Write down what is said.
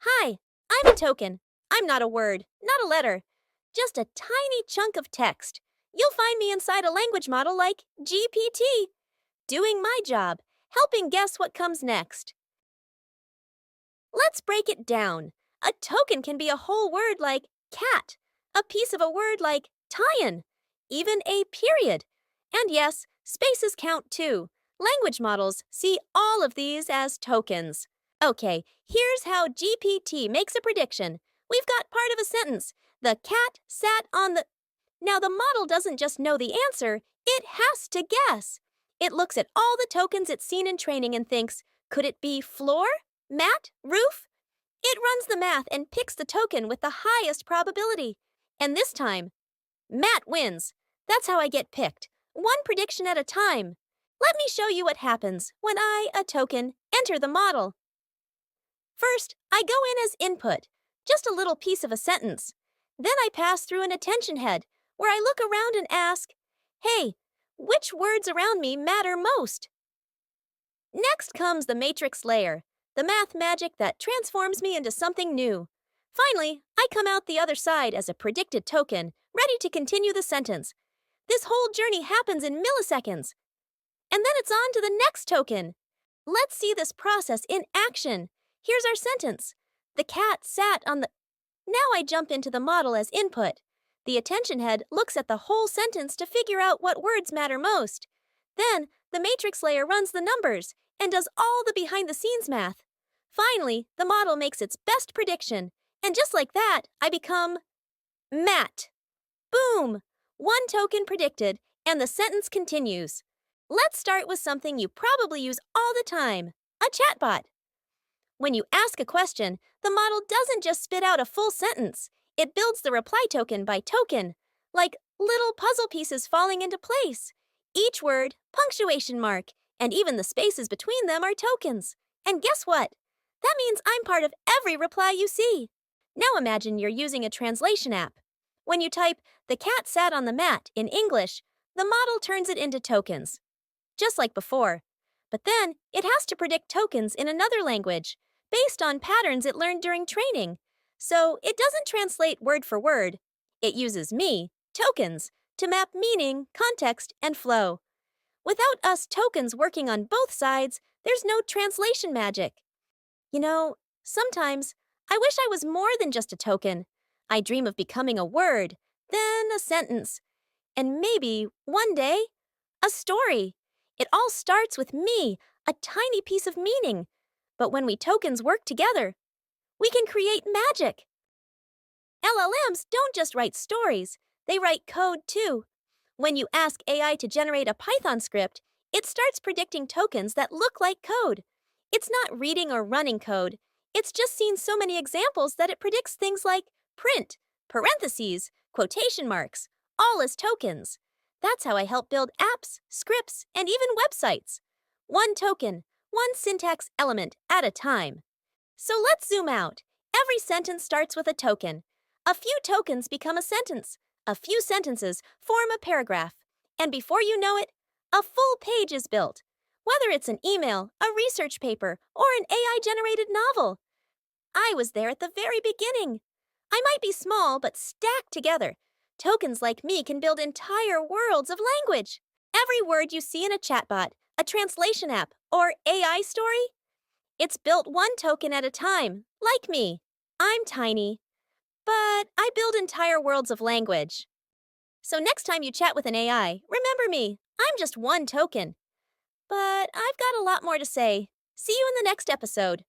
Hi, I'm a token. I'm not a word, not a letter, just a tiny chunk of text. You'll find me inside a language model like GPT, doing my job, helping guess what comes next. Let's break it down. A token can be a whole word like cat, a piece of a word like tie-in, even a period. And yes, spaces count too. Language models see all of these as tokens. Okay, here's how GPT makes a prediction. We've got part of a sentence. The cat sat on the. Now, the model doesn't just know the answer, it has to guess. It looks at all the tokens it's seen in training and thinks, could it be floor? Mat? Roof? It runs the math and picks the token with the highest probability. And this time, Matt wins. That's how I get picked. One prediction at a time. Let me show you what happens when I, a token, enter the model. First, I go in as input, just a little piece of a sentence. Then I pass through an attention head, where I look around and ask, hey, which words around me matter most? Next comes the matrix layer, the math magic that transforms me into something new. Finally, I come out the other side as a predicted token, ready to continue the sentence. This whole journey happens in milliseconds. And then it's on to the next token. Let's see this process in action. Here's our sentence. The cat sat on the. Now I jump into the model as input. The attention head looks at the whole sentence to figure out what words matter most. Then, the matrix layer runs the numbers and does all the behind-the-scenes math. Finally, the model makes its best prediction, and just like that, I become Matt. Boom! One token predicted, and the sentence continues. Let's start with something you probably use all the time, a chatbot. When you ask a question, the model doesn't just spit out a full sentence. It builds the reply token by token, like little puzzle pieces falling into place. Each word, punctuation mark, and even the spaces between them are tokens. And guess what? That means I'm part of every reply you see. Now imagine you're using a translation app. When you type, the cat sat on the mat in English, the model turns it into tokens. Just like before. But then, it has to predict tokens in another language, based on patterns it learned during training. So it doesn't translate word for word. It uses me, tokens, to map meaning, context, and flow. Without us tokens working on both sides, there's no translation magic. You know, sometimes I wish I was more than just a token. I dream of becoming a word, then a sentence, and maybe, one day, a story. It all starts with me, a tiny piece of meaning. But when we tokens work together, we can create magic. LLMs don't just write stories, they write code too. When you ask AI to generate a Python script, it starts predicting tokens that look like code. It's not reading or running code. It's just seen so many examples that it predicts things like print, parentheses, quotation marks, all as tokens. That's how I help build apps, scripts, and even websites. One token, one syntax element at a time. So let's zoom out. Every sentence starts with a token. A few tokens become a sentence. A few sentences form a paragraph. And before you know it, a full page is built. Whether it's an email, a research paper, or an AI-generated novel. I was there at the very beginning. I might be small, but stacked together. Tokens like me can build entire worlds of language. Every word you see in a chatbot, a translation app, or AI story, it's built one token at a time, like me. I'm tiny, but I build entire worlds of language. So next time you chat with an AI, remember me. I'm just one token. But I've got a lot more to say. See you in the next episode.